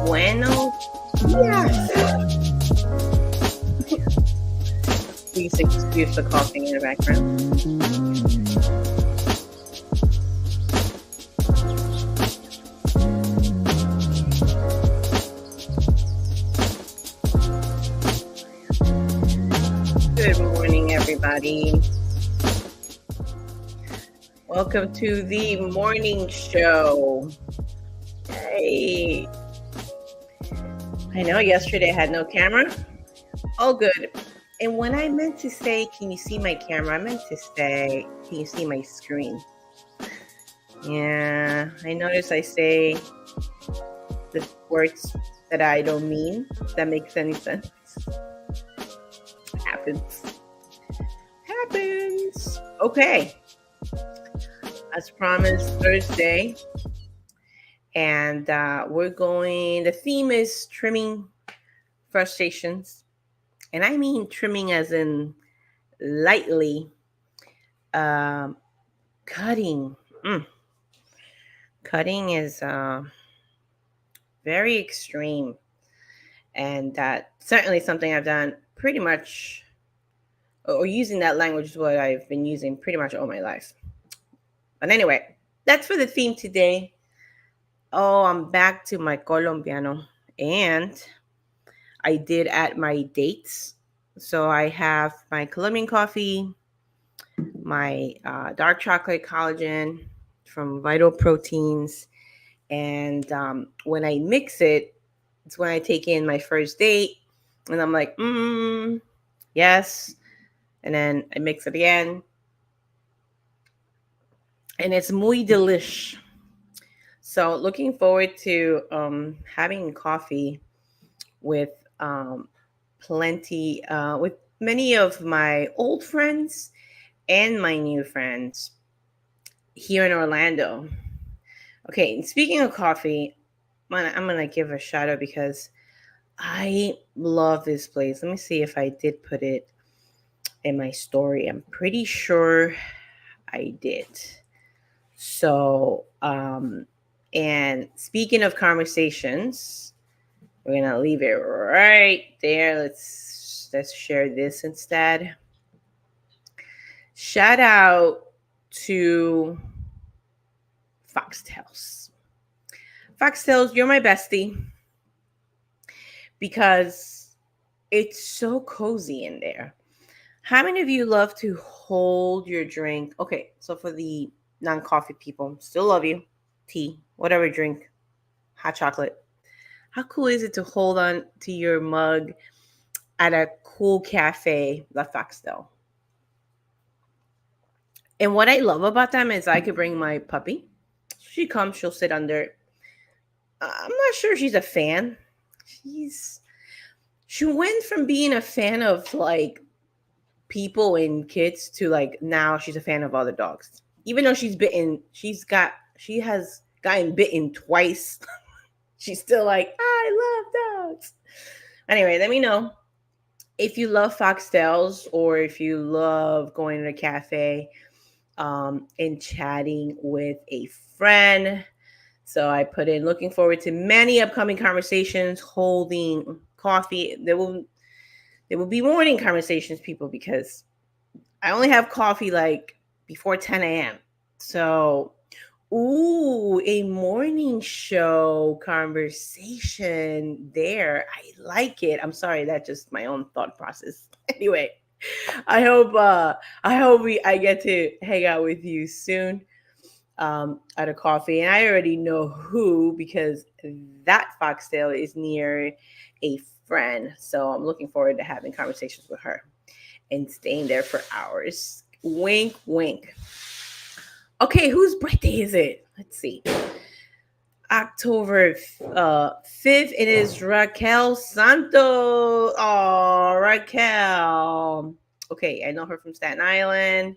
Buenos dias. Please excuse the coughing in the background. Good morning, everybody. Welcome to the morning show. Hey. I know yesterday I had no camera. All good. And when I meant to say, can you see my camera? I meant to say, can you see my screen? Yeah, I notice I say the words that I don't mean. If that makes any sense. Happens. Okay. As promised, Thursday. And the theme is trimming frustrations. And I mean trimming as in lightly cutting. Cutting is very extreme. And certainly something I've done pretty much, or using that language is what I've been using pretty much all my life. But anyway, that's for the theme today. Oh, I'm back to my Colombiano. And I did add my dates. So I have my Colombian coffee, my dark chocolate collagen from Vital Proteins. And when I mix it, it's when I take in my first date. And I'm like, yes. And then I mix it again. And it's muy delish. So looking forward to having coffee with with many of my old friends and my new friends here in Orlando. Okay, speaking of coffee, I'm going to give a shout out because I love this place. Let me see if I did put it in my story. I'm pretty sure I did. So, and speaking of conversations, we're going to leave it right there. Let's share this instead. Shout out to Foxtails. Foxtails, you're my bestie because it's so cozy in there. How many of you love to hold your drink? Okay, so for the non-coffee people, still love you. Tea, whatever drink, hot chocolate. How cool is it to hold on to your mug at a cool cafe, La Foxtail? And what I love about them is I could bring my puppy. She comes, she'll sit under. I'm not sure she's a fan. She went from being a fan of like people and kids to like now she's a fan of other dogs. Even though she's bitten, she has gotten bitten twice. She's still like, I love dogs. Anyway, let me know if you love Foxtails or if you love going to a cafe and chatting with a friend. So I put in looking forward to many upcoming conversations, holding coffee. There will be morning conversations, people, because I only have coffee like before 10 a.m. So, a morning show conversation there. I like it. I'm sorry, that's just my own thought process. Anyway, I hope I get to hang out with you soon at a coffee. And I already know who because that Foxtail is near a friend. So I'm looking forward to having conversations with her and staying there for hours. Wink, wink. Okay, whose birthday is it? Let's see. October 5th. It is Raquel Santos. Oh, Raquel. Okay, I know her from Staten Island.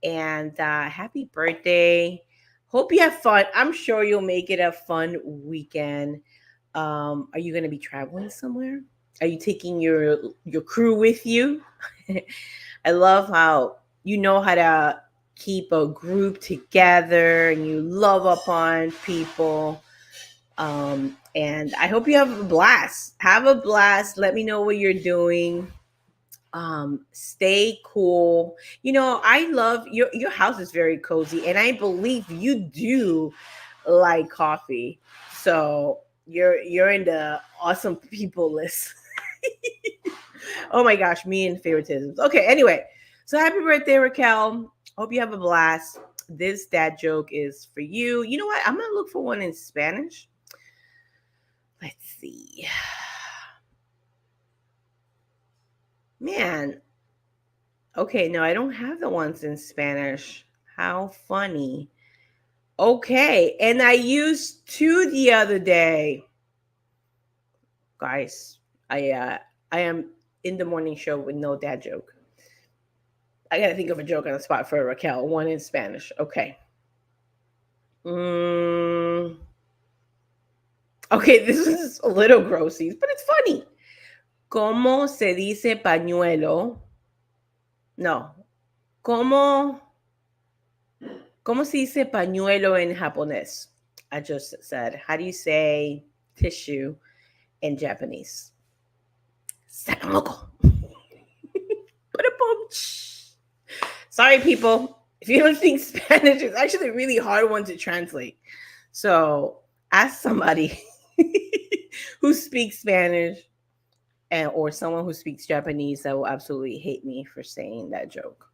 And happy birthday. Hope you have fun. I'm sure you'll make it a fun weekend. Are you going to be traveling somewhere? Are you taking your crew with you? I love how you know how to keep a group together and you love up on people. And I hope you have a blast. Have a blast. Let me know what you're doing. Stay cool. I love your house is very cozy, and I believe you do like coffee. So you're in the awesome people list. Oh my gosh, me and favoritisms. Okay, anyway. So happy birthday, Raquel. Hope you have a blast. This dad joke is for you. You know what? I'm gonna look for one in Spanish. Let's see. Man. Okay, no, I don't have the ones in Spanish. How funny. Okay, and I used two the other day. Guys, I am in the morning show with no dad joke. I gotta think of a joke on the spot for Raquel. One in Spanish. Okay. Mm, okay, this is a little grossy, but it's funny. ¿Cómo se dice pañuelo? No. ¿Cómo, ¿Cómo se dice pañuelo in japonés? I just said, how do you say tissue in Japanese? Sakamoko. Sorry, people. If you don't speak Spanish, it's actually a really hard one to translate. So ask somebody who speaks Spanish or someone who speaks Japanese that will absolutely hate me for saying that joke.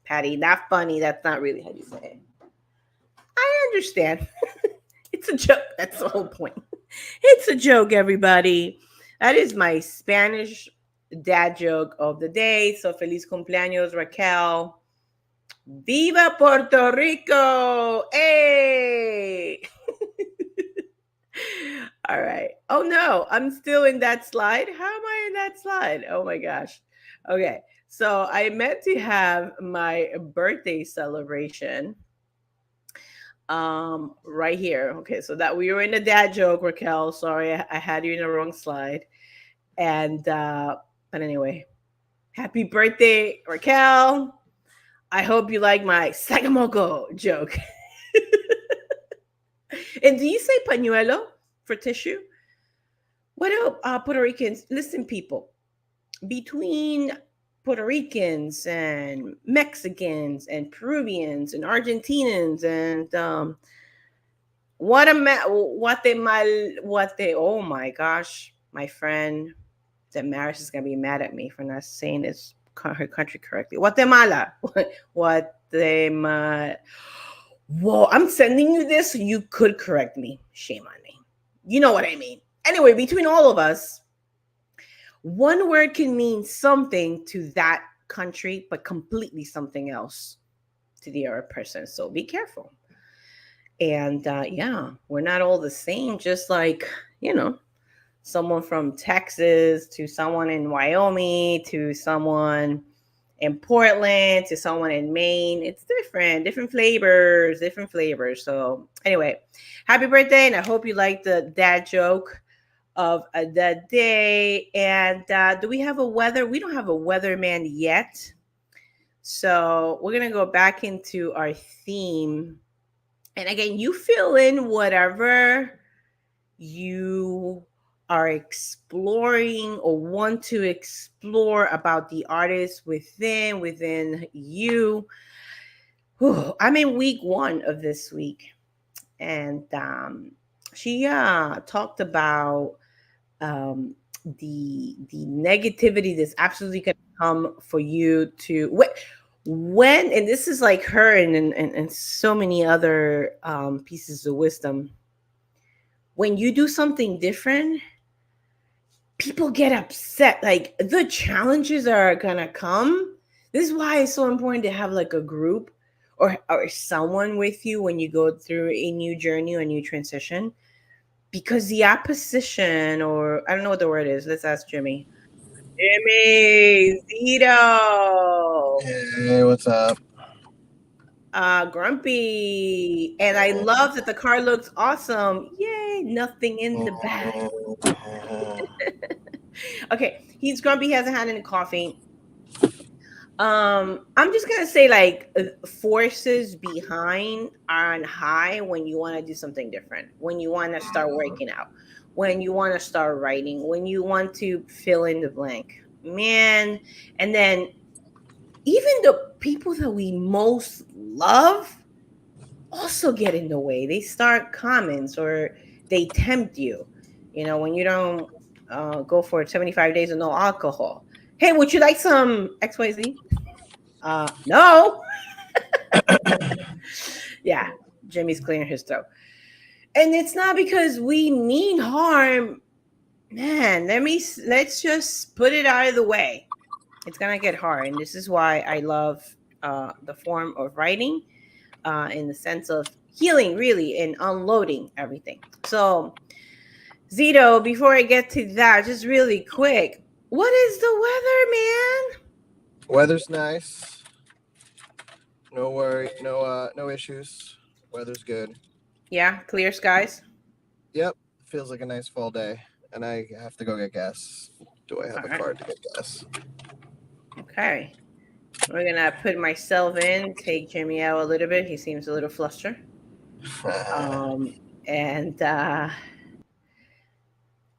Patty, not funny. That's not really how you say it. I understand. It's a joke. That's the whole point. It's a joke, everybody. That is my Spanish dad joke of the day. So feliz cumpleaños, Raquel. Viva Puerto Rico! Hey! All right. Oh no, I'm still in that slide. How am I in that slide? Oh my gosh. Okay. So I meant to have my birthday celebration right here. Okay, so that we were in a dad joke, Raquel. Sorry, I had you in the wrong slide. And but anyway, happy birthday, Raquel. I hope you like my sagamoko joke. And do you say pañuelo for tissue? What do Puerto Ricans listen, people? Between Puerto Ricans and Mexicans and Peruvians and Argentinians and oh my gosh, my friend that Maris is gonna be mad at me for not saying this her country correctly. Guatemala. Guatemala. Whoa, I'm sending you this so you could correct me. Shame on me. You know what I mean. Anyway, between all of us, one word can mean something to that country, but completely something else to the other person. So be careful. And yeah, we're not all the same, just like, someone from Texas to someone in Wyoming to someone in Portland to someone in Maine. It's different flavors. So anyway, happy birthday. And I hope you like the dad joke of the day. And do we have a weather? We don't have a weatherman yet. So we're going to go back into our theme. And again, you fill in whatever you are exploring or want to explore about the artist within you. Whew, I'm in week 1 of this week, and she talked about the negativity that's absolutely going to come for you to when and this is like her and so many other pieces of wisdom. When you do something different, people get upset. Like the challenges are gonna come. This is why it's so important to have like a group or someone with you when you go through a new journey or a new transition, because the opposition, or I don't know what the word is. Let's ask Jimmy. Jimmy Zito. Hey, what's up? Grumpy. And I love that the car looks awesome. Yay, nothing in the back. Okay, he's grumpy. He hasn't had any coffee. I'm just gonna say like forces behind on high when you want to do something different, when you want to start working out, when you want to start writing, when you want to fill in the blank, man. And then even the people that we most love also get in the way. They start comments or they tempt you. You know, when you don't go for 75 days of no alcohol. Hey, would you like some XYZ? No. Yeah, Jimmy's clearing his throat. And it's not because we mean harm. Man, let's just put it out of the way. It's gonna get hard, and this is why I love the form of writing, in the sense of healing, really, and unloading everything. So, Zito, before I get to that, just really quick, what is the weather, man? Weather's nice. No worry. No issues. Weather's good. Yeah, clear skies. Yep. Feels like a nice fall day. And I have to go get gas. Do I All have a right. card to get gas? Okay. We're gonna put myself in, take Jimmy out a little bit. He seems a little flustered. Um, and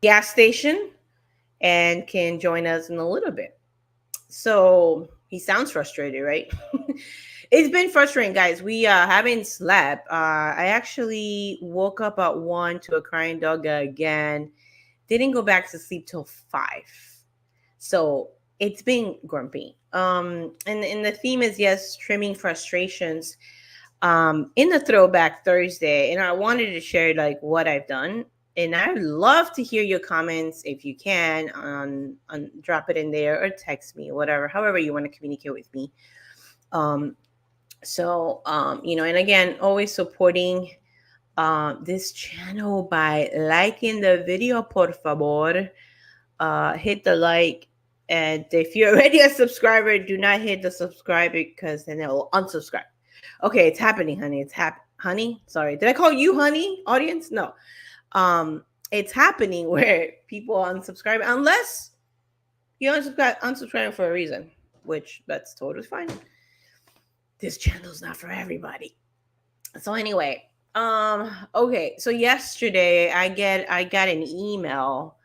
gas station, and can join us in a little bit. So he sounds frustrated, right? It's been frustrating, guys. We haven't slept. I actually woke up at 1 to a crying dog again. Didn't go back to sleep till 5. So it's been grumpy. And the theme is, yes, trimming frustrations. In the throwback Thursday, and I wanted to share like what I've done. And I'd love to hear your comments if you can, on drop it in there or text me, whatever, however you want to communicate with me. Um, and again, always supporting this channel by liking the video, por favor. Hit the like. And if you're already a subscriber, do not hit the subscribe, because then it will unsubscribe. Okay, it's happening, honey. Honey. Sorry, did I call you honey, audience? No. It's happening where people unsubscribe unless you unsubscribe for a reason, which that's totally fine. This channel's not for everybody. So anyway, okay. So yesterday I got an email,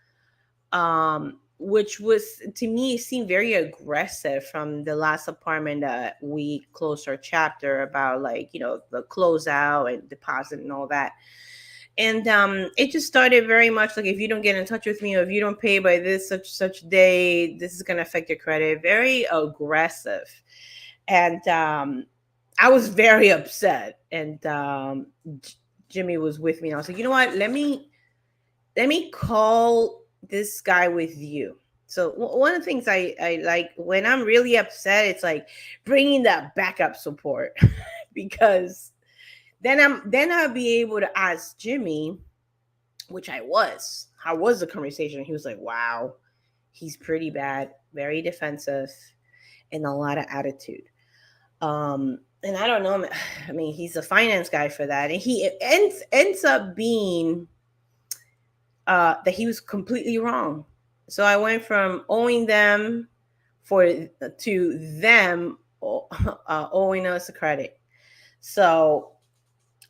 which was, to me, seemed very aggressive, from the last apartment that we closed our chapter, about, like, the closeout and deposit and all that. And it just started very much like, if you don't get in touch with me, or if you don't pay by this such day, this is going to affect your credit. Very aggressive. And I was very upset. And Jimmy was with me, and I was like, you know what, let me call this guy with you. So one of the things I like when I'm really upset, it's like bringing that backup support, because then I'll be able to ask Jimmy, which how was the conversation. He was like, wow, he's pretty bad, very defensive, and a lot of attitude. And I don't know, I mean, he's a finance guy for that, and he ends up being that he was completely wrong. So I went from owing them to them owing us a credit. So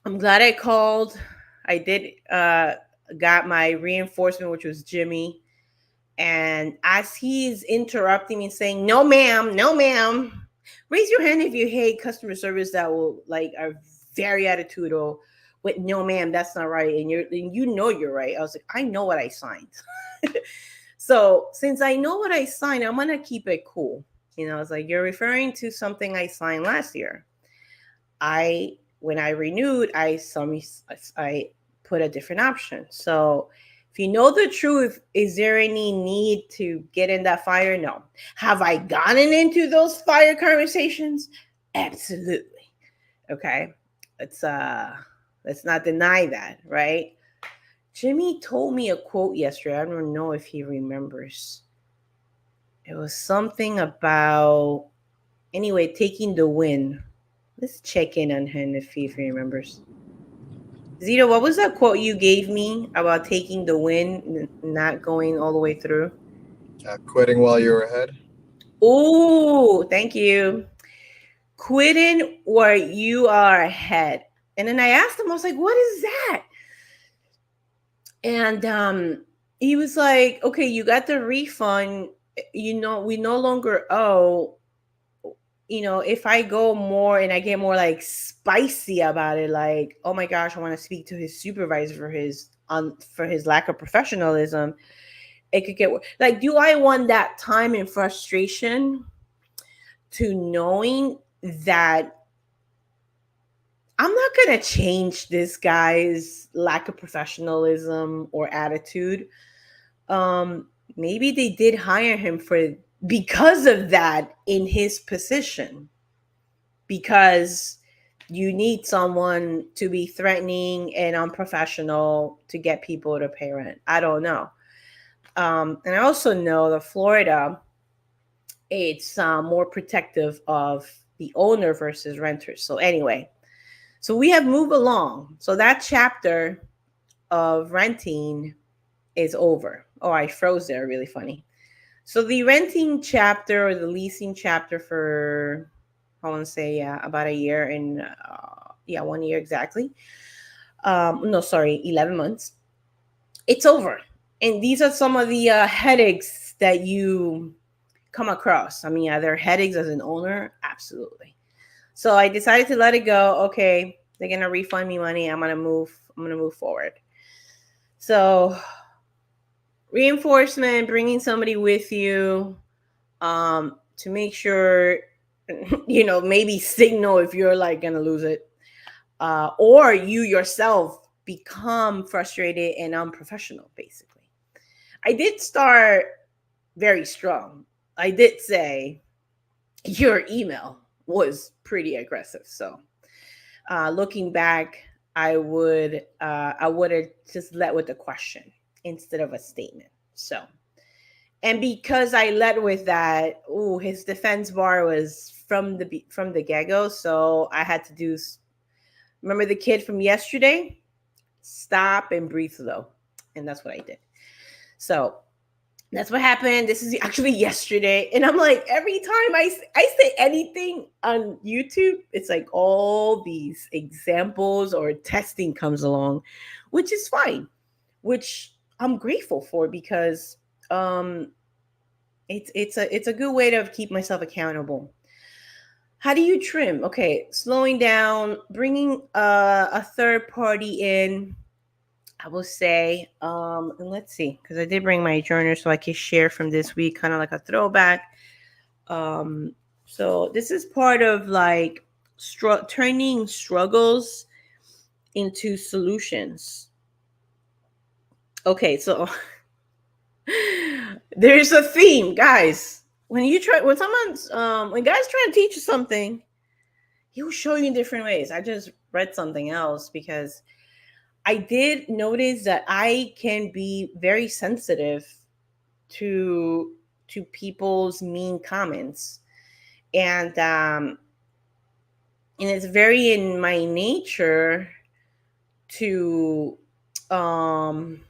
I'm glad I called. I did got my reinforcement, which was Jimmy. And as he's interrupting me, saying, "No, ma'am, no, ma'am. Raise your hand if you hate customer service that will like are very attitudinal. With no, ma'am, that's not right. And you're right." I was like, I know what I signed. So since I know what I signed, I'm gonna keep it cool. I was like, you're referring to something I signed last year. When I renewed, I put a different option. So if you know the truth, is there any need to get in that fire? No. Have I gotten into those fire conversations? Absolutely. Okay. Let's let's not deny that, right? Jimmy told me a quote yesterday. I don't know if he remembers. It was something about, anyway, taking the win. Let's check in on him if he remembers. Zito, what was that quote you gave me about taking the win, not going all the way through? Quitting while you're ahead. Oh, thank you. Quitting where you are ahead. And then I asked him, I was like, what is that? And he was like, okay, you got the refund. We no longer owe. If I go more and I get more like spicy about it, like, oh my gosh, I want to speak to his supervisor for his lack of professionalism, it could get like, do I want that time and frustration to knowing that I'm not going to change this guy's lack of professionalism or attitude? um Maybe they did hire him for because of that in his position, because you need someone to be threatening and unprofessional to get people to pay rent. I don't know. And I also know that Florida, it's more protective of the owner versus renters. So anyway, so we have moved along. So that chapter of renting is over. Oh, I froze there. Really funny. So the renting chapter or the leasing chapter for, I want to say, yeah, about a year and yeah, 1 year exactly. No, sorry, 11 months. It's over. And these are some of the headaches that you come across. I mean, are there headaches as an owner? Absolutely. So I decided to let it go. Okay, they're gonna refund me money. I'm gonna move. I'm gonna move forward. So reinforcement, bringing somebody with you, to make sure, maybe signal if you're like gonna lose it, or you yourself become frustrated and unprofessional. Basically, I did start very strong. I did say your email was pretty aggressive. So looking back, I would have just led with a question instead of a statement. So, and because I led with that, his defense bar was from the get go. So I had to do. Remember the kid from yesterday? Stop and breathe slow, and that's what I did. So that's what happened. This is actually yesterday. And I'm like, every time I say anything on YouTube, it's like all these examples or testing comes along, which is fine, which I'm grateful for, because um, it's a good way to keep myself accountable. How do you trim? Okay, slowing down, bringing a third party in, I will say, and let's see, because I did bring my journal so I can share from this week, kind of like a throwback. Um, so this is part of like turning struggles into solutions. Okay, so there's a theme, guys. When guys try to teach you something, he'll show you in different ways. I just read something else because I did notice that I can be very sensitive to people's mean comments, and it's very in my nature to um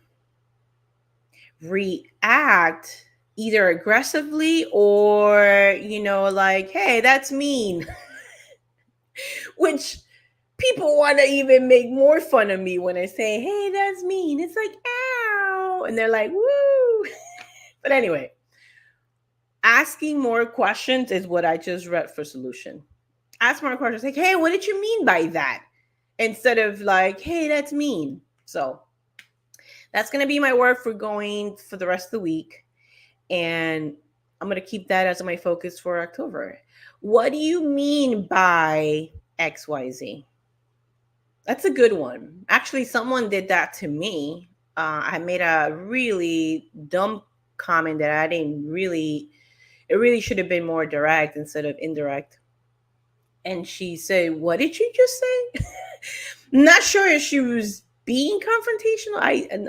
react either aggressively or like, hey, that's mean, which people want to even make more fun of me when I say, hey, that's mean. It's like, ow, and they're like, woo. But anyway, asking more questions is what I just read for solution. Ask more questions like, hey, what did you mean by that? Instead of like, hey, that's mean. So that's going to be my word for going for the rest of the week. And I'm going to keep that as my focus for October. What do you mean by XYZ? That's a good one. Actually, someone did that to me. I made a really dumb comment that I didn't really, it really should have been more direct instead of indirect. And she said, what did you just say? Not sure if she was being confrontational.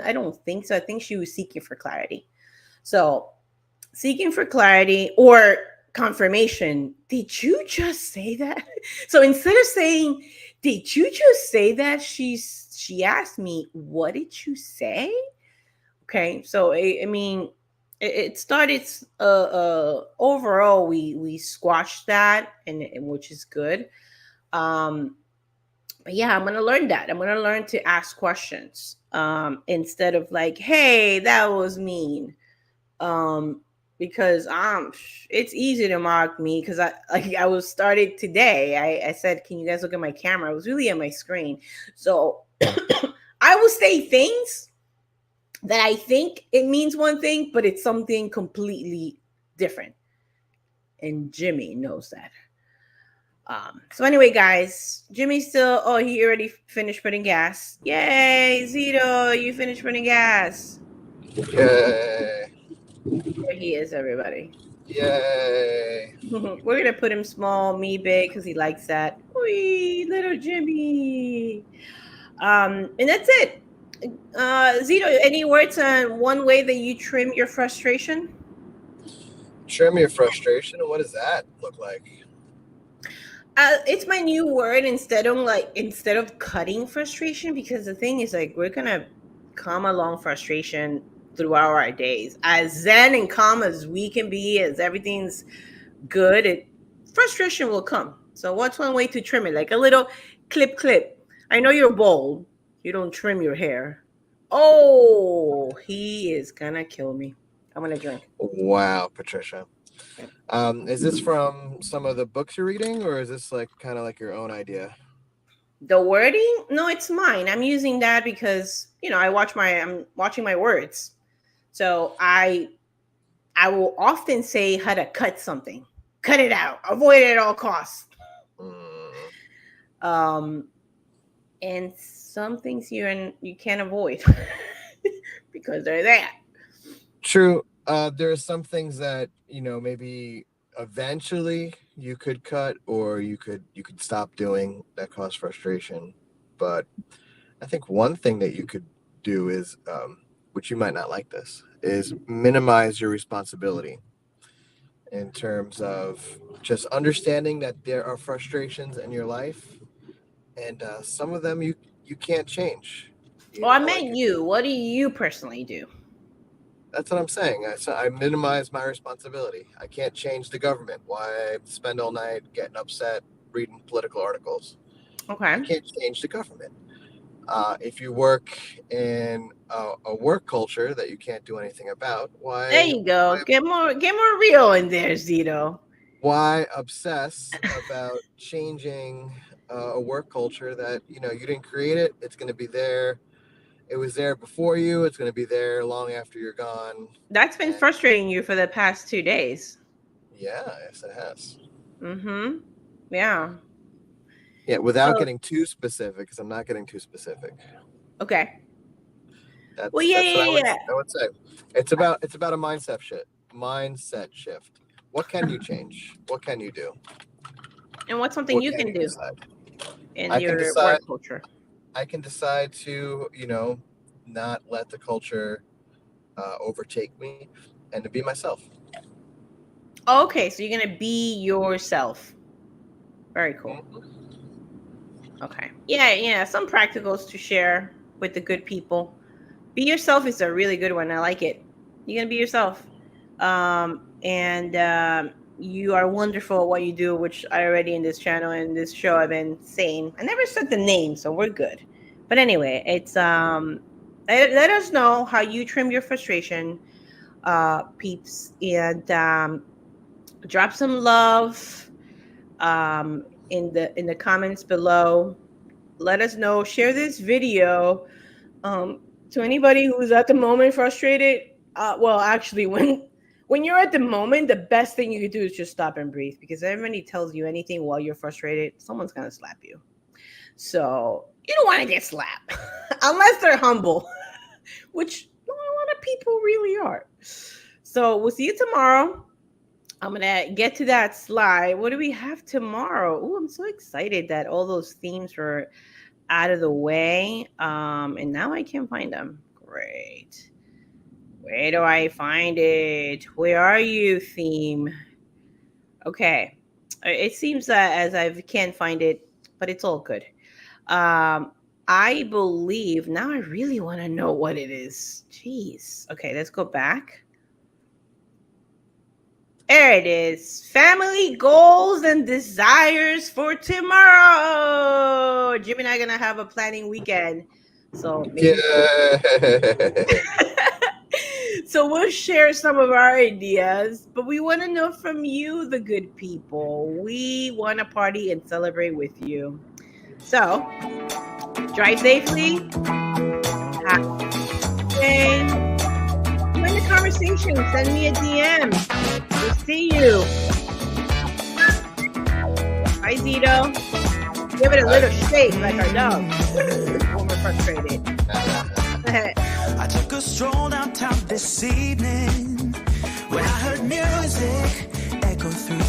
I don't think so. I think she was seeking for clarity. So, seeking for clarity or confirmation. Did you just say that? So instead of saying, did you just say that? She asked me, what did you say? Okay. So I mean, it started. Overall, we squashed that, and which is good. Um, but yeah, I'm gonna learn that. I'm gonna learn to ask questions instead of like, "Hey, that was mean." Um, because it's easy to mock me because I was started today. I said, "Can you guys look at my camera?" I was really at my screen, so I will say things that I think it means one thing, but it's something completely different. And Jimmy knows that. So anyway, guys, Jimmy's still. Oh, he already finished putting gas. Yay, Zito, you finished putting gas. Yay! There he is, everybody. Yay! We're gonna put him small, me big, because he likes that. Wee, little Jimmy. And that's it. Zito, any words on one way that you trim your frustration? Trim your frustration. What does that look like? It's my new word instead of cutting frustration, because the thing is like we're gonna come along frustration throughout our days. As zen and calm as we can be, as everything's good, frustration will come. So what's one way to trim it? Like a little clip. I know you're bold. You don't trim your hair. Oh, he is gonna kill me. I'm gonna drink. Wow, Patricia. Is this from some of the books you're reading, or is this like kind of like your own idea? The wording? No, it's mine. I'm using that because I'm watching my words. So I will often say how to cut something. Cut it out. Avoid it at all costs. Mm, Um and some things you can't avoid because they're there. true. There are some things that maybe eventually you could cut, or you could stop doing that cause frustration. But I think one thing that you could do is, which you might not like this, is minimize your responsibility in terms of just understanding that there are frustrations in your life, and some of them you can't change. Oh, I Like meant you. What do you personally do? that's what I'm saying. I minimize my responsibility. I can't change the government. Why spend all night getting upset reading political articles? I Okay. can't change the government. If you work in a work culture that you can't do anything about, There why you go. Get more real in there, Zito. why obsess about changing a work culture that you didn't create it? It's going to be there. It was there before you. It's going to be there long after you're gone. That's been And frustrating you for the past 2 days. yeah, yes, it has. Mm-hmm. Yeah. Yeah, without So getting too specific, because I'm not getting too specific. okay. Well, That's what yeah. I would say. It's about a mindset shift. What can you change? What can you do? And what's something What you can can you do decide? in I can your decide. work culture? I can decide to not let the culture overtake me, and to be myself. Okay, so you're gonna be yourself. Very cool. Mhm. Okay. Yeah. Some practicals to share with the good people. Be yourself is a really good one. I like it. You're gonna be yourself. And you are wonderful at what you do, which I already in this channel and this show I've been saying. I never said the name, so we're good. But anyway, it's let us know how you trim your frustration, peeps, and drop some love in the comments below. Let us know. Share this video to anybody who's at the moment frustrated. Well, actually, when you're at the moment, the best thing you can do is just stop and breathe, because everybody tells you anything while you're frustrated, someone's gonna slap you. So you don't want to get slapped unless they're humble, which not a lot of people really are. So we'll see you tomorrow. I'm gonna get to that slide. What do we have tomorrow? Oh, I'm so excited that all those themes were out of the way. And now I can find them. Great. Where do I find it? Where are you, theme? Okay. It seems that as I can't find it, but it's all good. Um, I believe now I really want to know what it is. Jeez. Okay, let's go back. There it is. Family goals and desires for tomorrow. Jimmy and I are gonna have a planning weekend. So maybe so we'll share some of our ideas, but we want to know from you, the good people. We want to party and celebrate with you. So drive safely. Happy day. Join the conversation. Send me a DM. We'll see you. Bye, Zito. Give it a little shake like our dog when we're frustrated. I took a stroll downtown this evening when I heard music echo through the